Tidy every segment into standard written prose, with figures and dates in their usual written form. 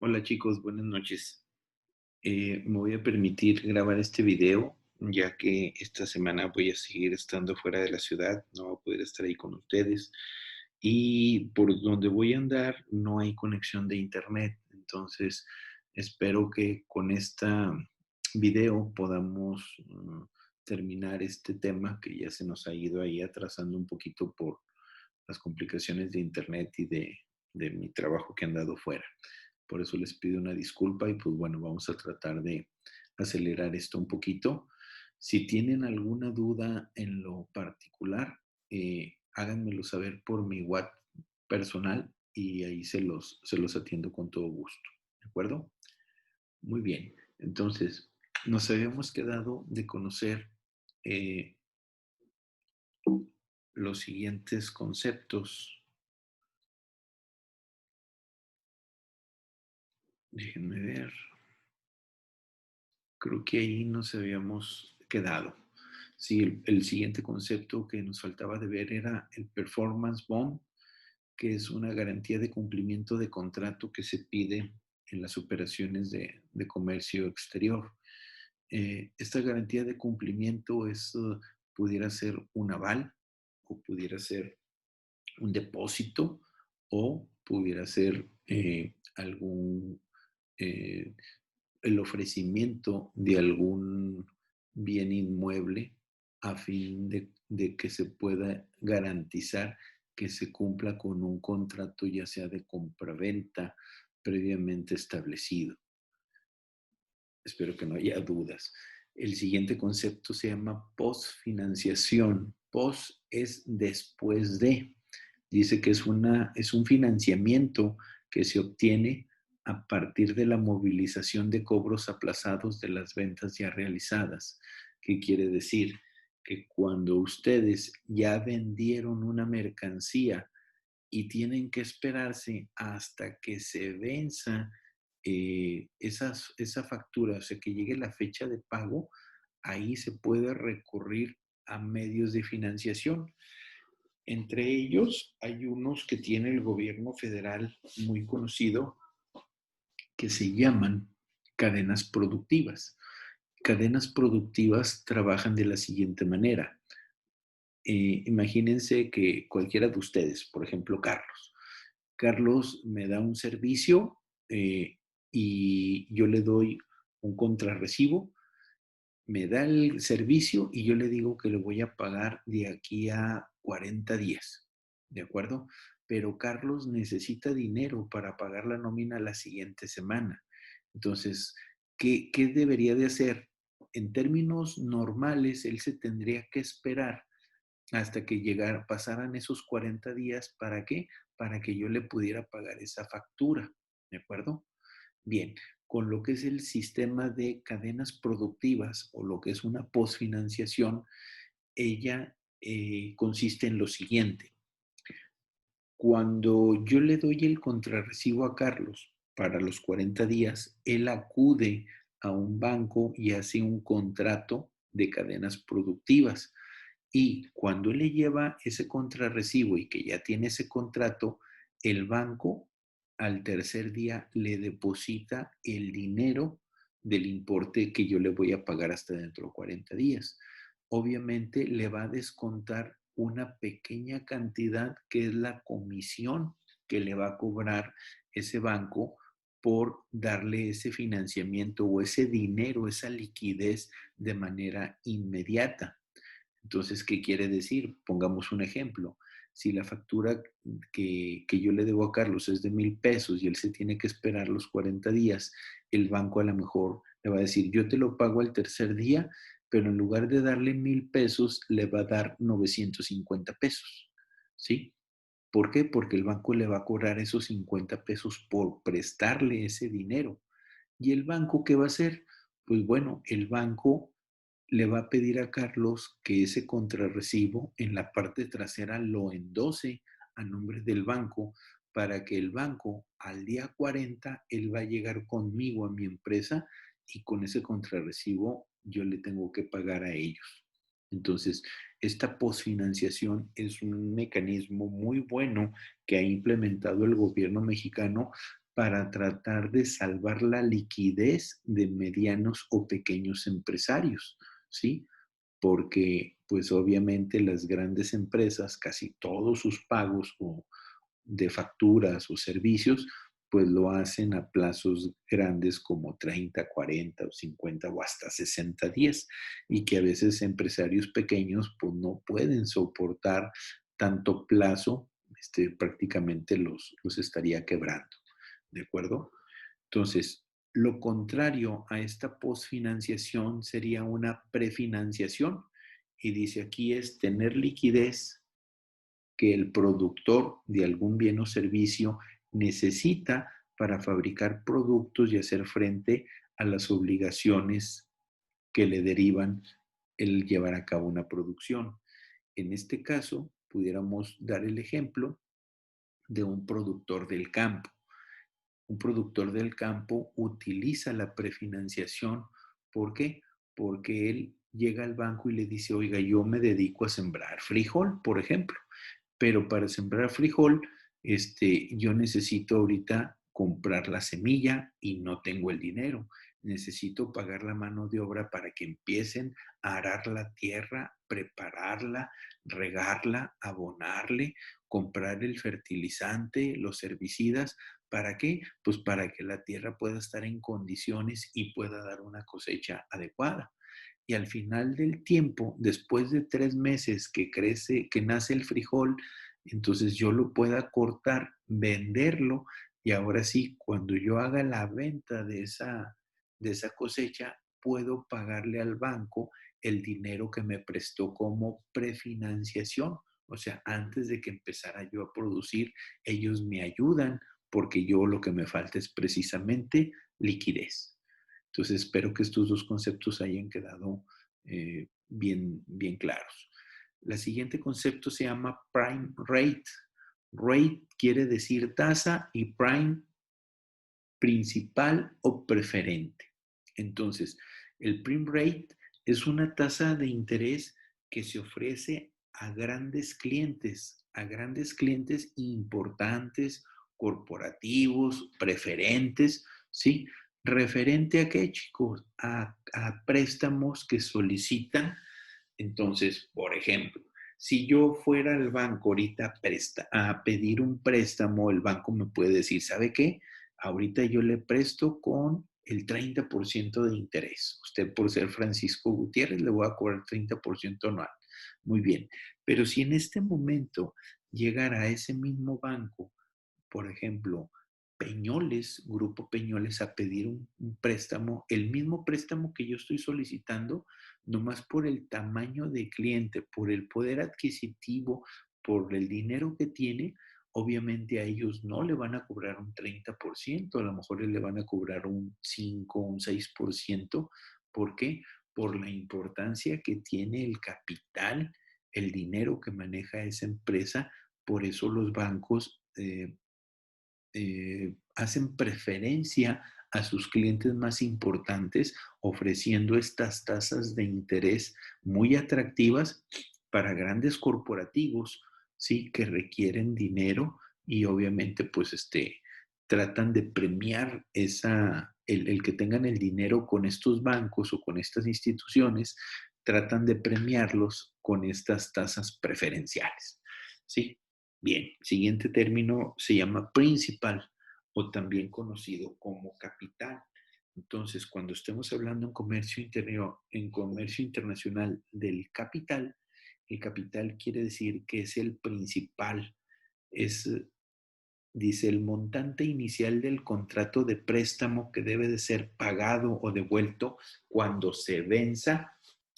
Hola chicos, buenas noches. Me voy a permitir grabar este video ya que esta semana voy a seguir estando fuera de la ciudad, no voy a poder estar ahí con ustedes y por donde voy a andar no hay conexión de internet, entonces espero que con esta video podamos terminar este tema que ya se nos ha ido ahí atrasando un poquito por las complicaciones de internet y de mi trabajo que han dado fuera. Por eso les pido una disculpa y pues bueno, vamos a tratar de acelerar esto un poquito. Si tienen alguna duda en lo particular, háganmelo saber por mi WhatsApp personal y ahí se los atiendo con todo gusto. ¿De acuerdo? Muy bien. Entonces, nos habíamos quedado de conocer eh, los siguientes conceptos. Déjenme ver. Creo que ahí nos habíamos quedado. Sí, el siguiente concepto que nos faltaba de ver era el performance bond, que es una garantía de cumplimiento de contrato que se pide en las operaciones de comercio exterior. Esta garantía de cumplimiento pudiera ser un aval o pudiera ser un depósito o pudiera ser eh, el ofrecimiento de algún bien inmueble a fin de que se pueda garantizar que se cumpla con un contrato ya sea de compraventa previamente establecido. Espero que no haya dudas. El siguiente concepto se llama postfinanciación. Post es después de. Dice que es un financiamiento que se obtiene a partir de la movilización de cobros aplazados de las ventas ya realizadas. ¿Qué quiere decir? Que cuando ustedes ya vendieron una mercancía y tienen que esperarse hasta que se venza esa factura, o sea, que llegue la fecha de pago, ahí se puede recurrir a medios de financiación. Entre ellos hay unos que tiene el gobierno federal muy conocido que se llaman cadenas productivas. Cadenas productivas trabajan de la siguiente manera. Imagínense que cualquiera de ustedes, por ejemplo, Carlos. Carlos me da un servicio y yo le doy un contrarrecibo, me da el servicio y yo le digo que le voy a pagar de aquí a 40 días, ¿de acuerdo? Pero Carlos necesita dinero para pagar la nómina la siguiente semana. Entonces, ¿qué debería de hacer? En términos normales, él se tendría que esperar hasta que pasaran esos 40 días. ¿Para qué? Para que yo le pudiera pagar esa factura, ¿de acuerdo? Bien, con lo que es el sistema de cadenas productivas o lo que es una posfinanciación, ella consiste en lo siguiente. Cuando yo le doy el contrarrecibo a Carlos para los 40 días, él acude a un banco y hace un contrato de cadenas productivas. Y cuando él le lleva ese contrarrecibo y que ya tiene ese contrato, el banco al tercer día le deposita el dinero del importe que yo le voy a pagar hasta dentro de 40 días. Obviamente le va a descontar una pequeña cantidad que es la comisión que le va a cobrar ese banco por darle ese financiamiento o ese dinero, esa liquidez de manera inmediata. Entonces, ¿qué quiere decir? Pongamos un ejemplo. Si la factura que yo le debo a Carlos es de 1,000 pesos y él se tiene que esperar los 40 días, el banco a lo mejor le va a decir, yo te lo pago al tercer día, pero en lugar de darle 1,000 pesos, le va a dar 950 pesos. ¿Sí? ¿Por qué? Porque el banco le va a cobrar esos 50 pesos por prestarle ese dinero. ¿Y el banco qué va a hacer? Pues bueno, el banco le va a pedir a Carlos que ese contrarrecibo en la parte trasera lo endose a nombre del banco para que el banco al día 40 él va a llegar conmigo a mi empresa y con ese contrarrecibo yo le tengo que pagar a ellos. Entonces, esta posfinanciación es un mecanismo muy bueno que ha implementado el gobierno mexicano para tratar de salvar la liquidez de medianos o pequeños empresarios, ¿sí? Porque pues obviamente las grandes empresas, casi todos sus pagos o de facturas o servicios, pues lo hacen a plazos grandes como 30, 40 o 50 o hasta 60 días y que a veces empresarios pequeños pues no pueden soportar tanto plazo, prácticamente los estaría quebrando, ¿de acuerdo? Entonces, lo contrario a esta posfinanciación sería una prefinanciación y dice aquí es tener liquidez que el productor de algún bien o servicio necesita para fabricar productos y hacer frente a las obligaciones que le derivan el llevar a cabo una producción. En este caso, pudiéramos dar el ejemplo de un productor del campo. Un productor del campo utiliza la prefinanciación. ¿Por qué? Porque él llega al banco y le dice, oiga, yo me dedico a sembrar frijol, por ejemplo, pero para sembrar frijol, yo necesito ahorita comprar la semilla y no tengo el dinero. Necesito pagar la mano de obra para que empiecen a arar la tierra, prepararla, regarla, abonarle, comprar el fertilizante, los herbicidas. ¿Para qué? Pues para que la tierra pueda estar en condiciones y pueda dar una cosecha adecuada. Y al final del tiempo, después de 3 meses que crece, que nace el frijol, entonces yo lo pueda cortar, venderlo y ahora sí, cuando yo haga la venta de esa cosecha, puedo pagarle al banco el dinero que me prestó como prefinanciación. O sea, antes de que empezara yo a producir, ellos me ayudan porque yo lo que me falta es precisamente liquidez. Entonces, espero que estos dos conceptos hayan quedado bien, bien claros. El siguiente concepto se llama prime rate. Rate quiere decir tasa y prime principal o preferente. Entonces, el prime rate es una tasa de interés que se ofrece a grandes clientes importantes, corporativos, preferentes, ¿sí? ¿Referente a qué, chicos? A préstamos que solicitan. Entonces, por ejemplo, si yo fuera al banco ahorita a pedir un préstamo, el banco me puede decir, ¿sabe qué? Ahorita yo le presto con el 30% de interés. Usted por ser Francisco Gutiérrez le voy a cobrar 30% anual. Muy bien. Pero si en este momento llegara a ese mismo banco, por ejemplo, Peñoles, Grupo Peñoles, a pedir un préstamo, el mismo préstamo que yo estoy solicitando, nomás por el tamaño de cliente, por el poder adquisitivo, por el dinero que tiene, obviamente a ellos no le van a cobrar un 30%, a lo mejor le van a cobrar un 5, un 6%. ¿Por qué? Por la importancia que tiene el capital, el dinero que maneja esa empresa. Por eso los bancos hacen preferencia a sus clientes más importantes, ofreciendo estas tasas de interés muy atractivas para grandes corporativos, ¿sí? Que requieren dinero y obviamente pues tratan de premiar el que tengan el dinero con estos bancos o con estas instituciones, tratan de premiarlos con estas tasas preferenciales, ¿sí? Bien, siguiente término se llama principal o también conocido como capital. Entonces, cuando estemos hablando en comercio internacional del capital, el capital quiere decir que es el principal, es, dice, el montante inicial del contrato de préstamo que debe de ser pagado o devuelto cuando se venza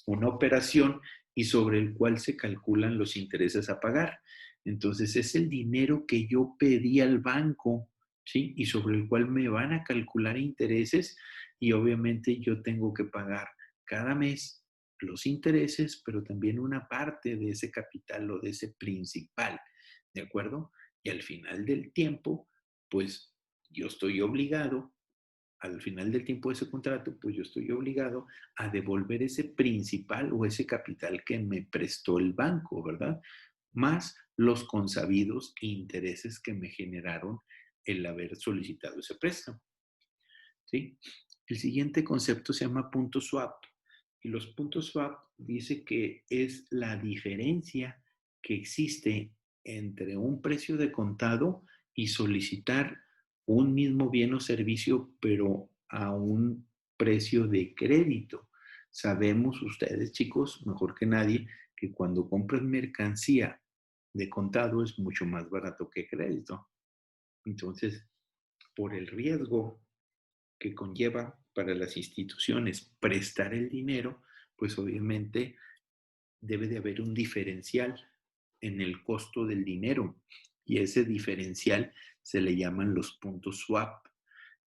una operación y sobre el cual se calculan los intereses a pagar. Entonces, es el dinero que yo pedí al banco, ¿sí? Y sobre el cual me van a calcular intereses y obviamente yo tengo que pagar cada mes los intereses, pero también una parte de ese capital o de ese principal, ¿de acuerdo? Y al final del tiempo, pues yo estoy obligado, al final del tiempo de ese contrato, pues yo estoy obligado a devolver ese principal o ese capital que me prestó el banco, ¿verdad? Más los consabidos intereses que me generaron el haber solicitado ese préstamo, ¿sí? El siguiente concepto se llama punto swap. Y los puntos swap dice que es la diferencia que existe entre un precio de contado y solicitar un mismo bien o servicio, pero a un precio de crédito. Sabemos ustedes, chicos, mejor que nadie, que cuando compras mercancía de contado es mucho más barato que crédito. Entonces, por el riesgo que conlleva para las instituciones prestar el dinero, pues obviamente debe de haber un diferencial en el costo del dinero y ese diferencial se le llaman los puntos swap.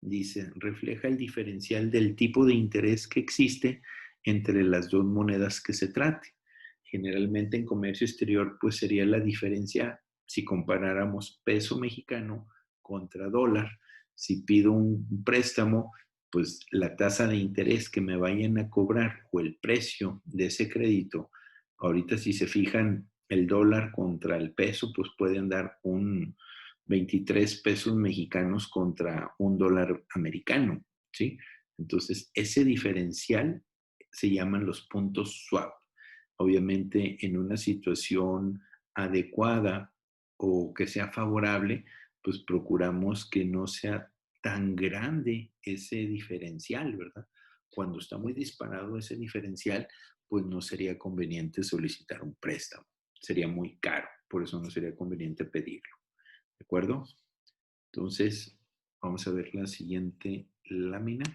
Dice, refleja el diferencial del tipo de interés que existe entre las dos monedas que se trate. Generalmente en comercio exterior, pues sería la diferencia si comparáramos peso mexicano contra dólar. Si pido un préstamo, pues la tasa de interés que me vayan a cobrar o el precio de ese crédito, ahorita si se fijan el dólar contra el peso, pues pueden dar un 23 pesos mexicanos contra un dólar americano, ¿sí? Entonces, ese diferencial se llaman los puntos swap. Obviamente, en una situación adecuada o que sea favorable, pues procuramos que no sea tan grande ese diferencial, ¿verdad? Cuando está muy disparado ese diferencial, pues no sería conveniente solicitar un préstamo. Sería muy caro, por eso no sería conveniente pedirlo. ¿De acuerdo? Entonces, vamos a ver la siguiente lámina.